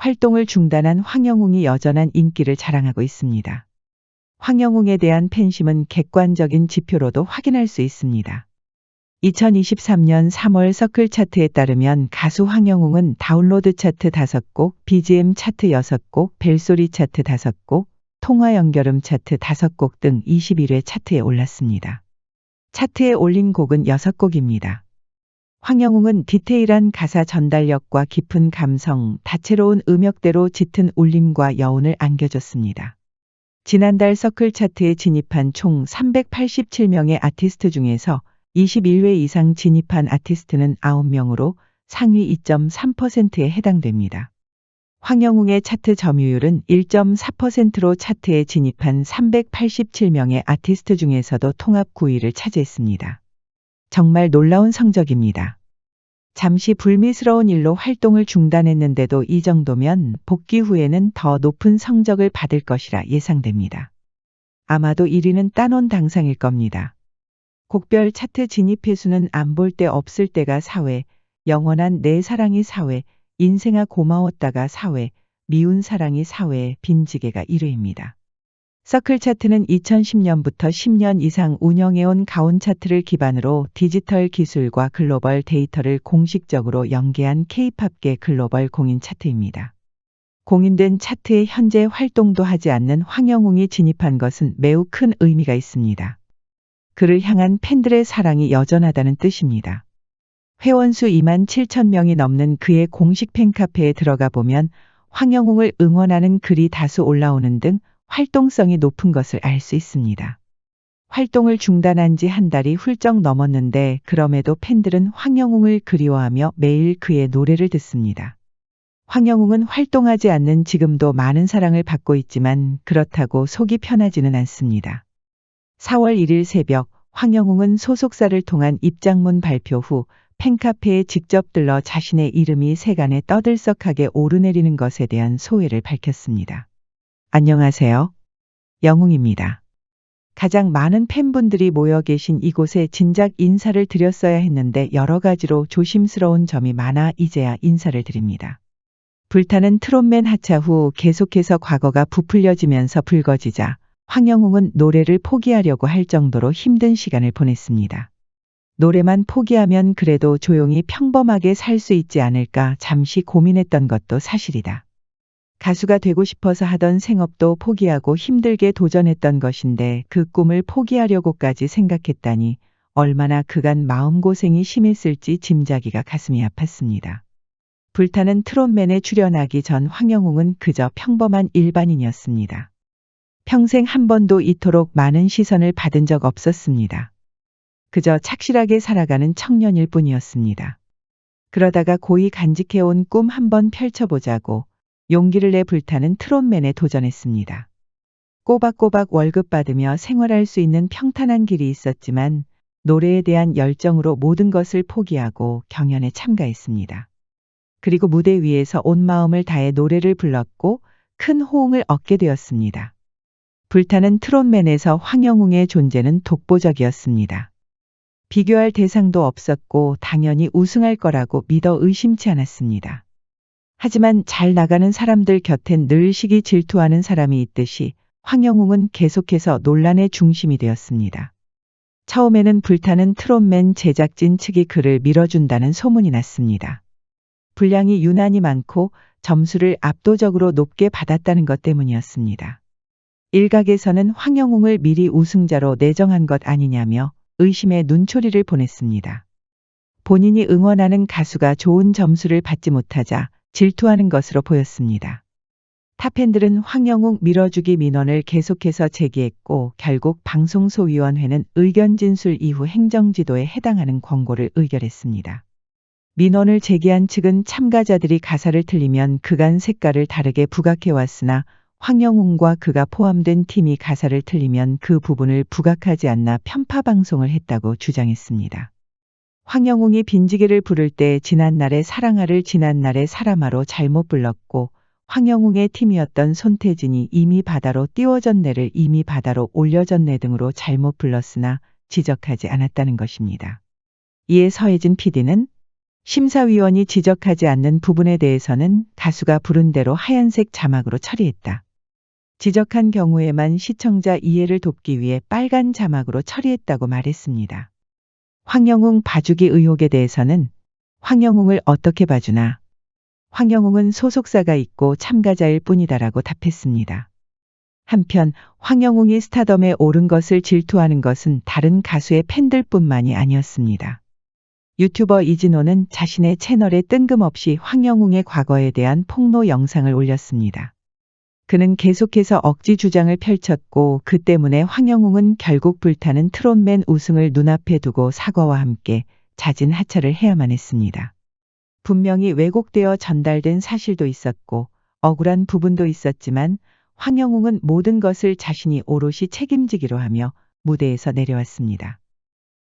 활동을 중단한 황영웅이 여전한 인기를 자랑하고 있습니다. 황영웅에 대한 팬심은 객관적인 지표로도 확인할 수 있습니다. 2023년 3월 서클 차트에 따르면 가수 황영웅은 다운로드 차트 5곡, BGM 차트 6곡, 벨소리 차트 5곡, 통화 연결음 차트 5곡 등 21회 차트에 올랐습니다. 차트에 올린 곡은 6곡입니다. 황영웅은 디테일한 가사 전달력과 깊은 감성, 다채로운 음역대로 짙은 울림과 여운을 안겨줬습니다. 지난달 서클 차트에 진입한 총 387명의 아티스트 중에서 21회 이상 진입한 아티스트는 9명으로 상위 2.3%에 해당됩니다. 황영웅의 차트 점유율은 1.4%로 차트에 진입한 387명의 아티스트 중에서도 통합 9위를 차지했습니다. 정말 놀라운 성적입니다. 잠시 불미스러운 일로 활동을 중단했는데도 이 정도면 복귀 후에는 더 높은 성적을 받을 것이라 예상됩니다. 아마도 1위는 따놓은 당상일 겁니다. 곡별 차트 진입 횟수는 안 볼 때 없을 때가 4회, 영원한 내 사랑이 4회, 인생아 고마웠다가 4회, 미운 사랑이 4회, 빈지개가 1회입니다. 서클 차트는 2010년부터 10년 이상 운영해온 가온 차트를 기반으로 디지털 기술과 글로벌 데이터를 공식적으로 연계한 K-팝계 글로벌 공인 차트입니다. 공인된 차트에 현재 활동도 하지 않는 황영웅이 진입한 것은 매우 큰 의미가 있습니다. 그를 향한 팬들의 사랑이 여전하다는 뜻입니다. 회원수 2만 7천 명이 넘는 그의 공식 팬카페에 들어가 보면 황영웅을 응원하는 글이 다수 올라오는 등 활동성이 높은 것을 알 수 있습니다. 활동을 중단한 지 한 달이 훌쩍 넘었는데 그럼에도 팬들은 황영웅을 그리워하며 매일 그의 노래를 듣습니다. 황영웅은 활동하지 않는 지금도 많은 사랑을 받고 있지만 그렇다고 속이 편하지는 않습니다. 4월 1일 새벽 황영웅은 소속사를 통한 입장문 발표 후 팬카페에 직접 들러 자신의 이름이 세간에 떠들썩하게 오르내리는 것에 대한 소회를 밝혔습니다. 안녕하세요. 영웅입니다. 가장 많은 팬분들이 모여 계신 이곳에 진작 인사를 드렸어야 했는데 여러 가지로 조심스러운 점이 많아 이제야 인사를 드립니다. 불타는 트롯맨 하차 후 계속해서 과거가 부풀려지면서 불거지자 황영웅은 노래를 포기하려고 할 정도로 힘든 시간을 보냈습니다. 노래만 포기하면 그래도 조용히 평범하게 살 수 있지 않을까 잠시 고민했던 것도 사실이다. 가수가 되고 싶어서 하던 생업도 포기하고 힘들게 도전했던 것인데 그 꿈을 포기하려고까지 생각했다니 얼마나 그간 마음고생이 심했을지 짐작이가 가슴이 아팠습니다. 불타는 트롯맨에 출연하기 전 황영웅은 그저 평범한 일반인이었습니다. 평생 한 번도 이토록 많은 시선을 받은 적 없었습니다. 그저 착실하게 살아가는 청년일 뿐이었습니다. 그러다가 고이 간직해온 꿈 한번 펼쳐보자고 용기를 내 불타는 트롯맨에 도전했습니다. 꼬박꼬박 월급 받으며 생활할 수 있는 평탄한 길이 있었지만 노래에 대한 열정으로 모든 것을 포기하고 경연에 참가했습니다. 그리고 무대 위에서 온 마음을 다해 노래를 불렀고 큰 호응을 얻게 되었습니다. 불타는 트롯맨에서 황영웅의 존재는 독보적이었습니다. 비교할 대상도 없었고 당연히 우승할 거라고 믿어 의심치 않았습니다. 하지만 잘 나가는 사람들 곁엔 늘 시기 질투하는 사람이 있듯이 황영웅은 계속해서 논란의 중심이 되었습니다. 처음에는 불타는 트롯맨 제작진 측이 그를 밀어준다는 소문이 났습니다. 분량이 유난히 많고 점수를 압도적으로 높게 받았다는 것 때문이었습니다. 일각에서는 황영웅을 미리 우승자로 내정한 것 아니냐며 의심의 눈초리를 보냈습니다. 본인이 응원하는 가수가 좋은 점수를 받지 못하자 질투하는 것으로 보였습니다. 타팬들은 황영웅 밀어주기 민원을 계속해서 제기했고 결국 방송소위원회는 의견 진술 이후 행정지도에 해당하는 권고를 의결했습니다. 민원을 제기한 측은 참가자들이 가사를 틀리면 그간 색깔을 다르게 부각해왔으나 황영웅과 그가 포함된 팀이 가사를 틀리면 그 부분을 부각하지 않나 편파 방송을 했다고 주장했습니다. 황영웅이 빈지개를 부를 때 지난날의 사랑아를 지난날의 사람아로 잘못 불렀고 황영웅의 팀이었던 손태진이 이미 바다로 띄워졌네를 이미 바다로 올려졌네 등으로 잘못 불렀으나 지적하지 않았다는 것입니다. 이에 서혜진 PD는 심사위원이 지적하지 않는 부분에 대해서는 가수가 부른 대로 하얀색 자막으로 처리했다. 지적한 경우에만 시청자 이해를 돕기 위해 빨간 자막으로 처리했다고 말했습니다. 황영웅 봐주기 의혹에 대해서는 황영웅을 어떻게 봐주나? 황영웅은 소속사가 있고 참가자일 뿐이다라고 답했습니다. 한편 황영웅이 스타덤에 오른 것을 질투하는 것은 다른 가수의 팬들뿐만이 아니었습니다. 유튜버 이진호는 자신의 채널에 뜬금없이 황영웅의 과거에 대한 폭로 영상을 올렸습니다. 그는 계속해서 억지 주장을 펼쳤고 그 때문에 황영웅은 결국 불타는 트롯맨 우승을 눈앞에 두고 사과와 함께 자진 하차를 해야만 했습니다. 분명히 왜곡되어 전달된 사실도 있었고 억울한 부분도 있었지만 황영웅은 모든 것을 자신이 오롯이 책임지기로 하며 무대에서 내려왔습니다.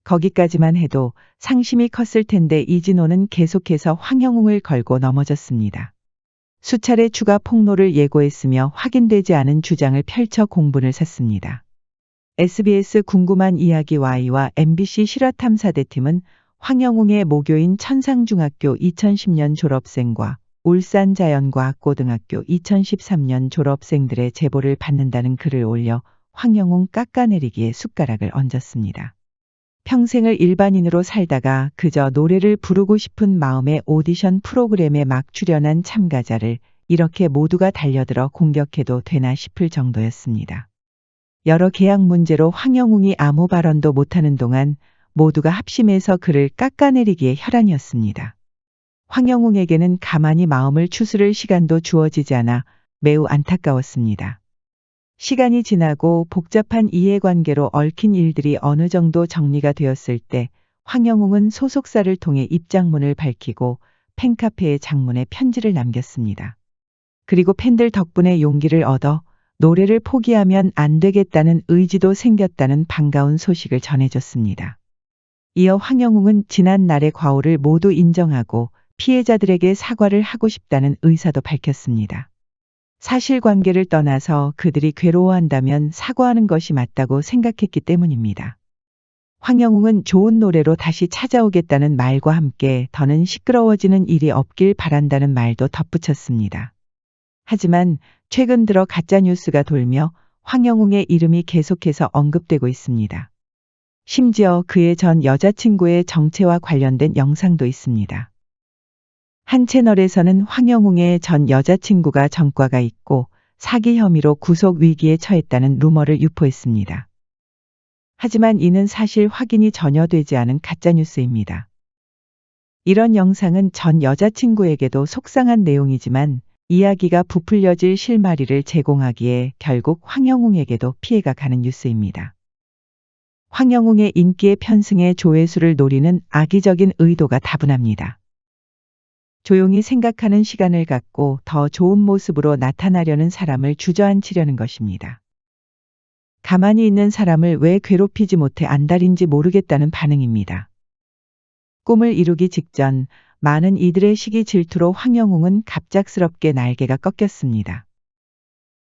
거기까지만 해도 상심이 컸을 텐데 이진호는 계속해서 황영웅을 걸고 넘어졌습니다. 수차례 추가 폭로를 예고했으며 확인되지 않은 주장을 펼쳐 공분을 샀습니다. SBS 궁금한 이야기 Y와 MBC 실화탐사대팀은 황영웅의 모교인 천상중학교 2010년 졸업생과 울산자연과학고등학교 2013년 졸업생들의 제보를 받는다는 글을 올려 황영웅 깎아내리기에 숟가락을 얹었습니다. 평생을 일반인으로 살다가 그저 노래를 부르고 싶은 마음에 오디션 프로그램에 막 출연한 참가자를 이렇게 모두가 달려들어 공격해도 되나 싶을 정도였습니다. 여러 계약 문제로 황영웅이 아무 발언도 못하는 동안 모두가 합심해서 그를 깎아내리기에 혈안이었습니다. 황영웅에게는 가만히 마음을 추스를 시간도 주어지지 않아 매우 안타까웠습니다. 시간이 지나고 복잡한 이해관계로 얽힌 일들이 어느 정도 정리가 되었을 때 황영웅은 소속사를 통해 입장문을 밝히고 팬카페의 장문에 편지를 남겼습니다. 그리고 팬들 덕분에 용기를 얻어 노래를 포기하면 안 되겠다는 의지도 생겼다는 반가운 소식을 전해줬습니다. 이어 황영웅은 지난 날의 과오를 모두 인정하고 피해자들에게 사과를 하고 싶다는 의사도 밝혔습니다. 사실관계를 떠나서 그들이 괴로워한다면 사과하는 것이 맞다고 생각했기 때문입니다. 황영웅은 좋은 노래로 다시 찾아오겠다는 말과 함께 더는 시끄러워지는 일이 없길 바란다는 말도 덧붙였습니다. 하지만 최근 들어 가짜뉴스가 돌며 황영웅의 이름이 계속해서 언급되고 있습니다. 심지어 그의 전 여자친구의 정체와 관련된 영상도 있습니다. 한 채널에서는 황영웅의 전 여자친구가 전과가 있고 사기 혐의로 구속 위기에 처했다는 루머를 유포했습니다. 하지만 이는 사실 확인이 전혀 되지 않은 가짜뉴스입니다. 이런 영상은 전 여자친구에게도 속상한 내용이지만 이야기가 부풀려질 실마리를 제공하기에 결국 황영웅에게도 피해가 가는 뉴스입니다. 황영웅의 인기의 편승에 조회수를 노리는 악의적인 의도가 다분합니다. 조용히 생각하는 시간을 갖고 더 좋은 모습으로 나타나려는 사람을 주저앉히려는 것입니다. 가만히 있는 사람을 왜 괴롭히지 못해 안달인지 모르겠다는 반응입니다. 꿈을 이루기 직전 많은 이들의 시기 질투로 황영웅은 갑작스럽게 날개가 꺾였습니다.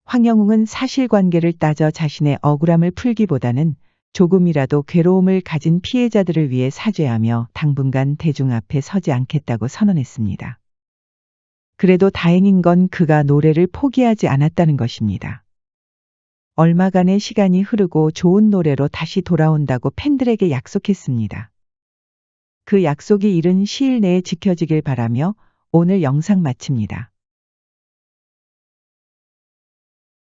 황영웅은 사실관계를 따져 자신의 억울함을 풀기보다는 조금이라도 괴로움을 가진 피해자들을 위해 사죄하며 당분간 대중 앞에 서지 않겠다고 선언했습니다. 그래도 다행인 건 그가 노래를 포기하지 않았다는 것입니다. 얼마간의 시간이 흐르고 좋은 노래로 다시 돌아온다고 팬들에게 약속했습니다. 그 약속이 이른 시일 내에 지켜지길 바라며 오늘 영상 마칩니다.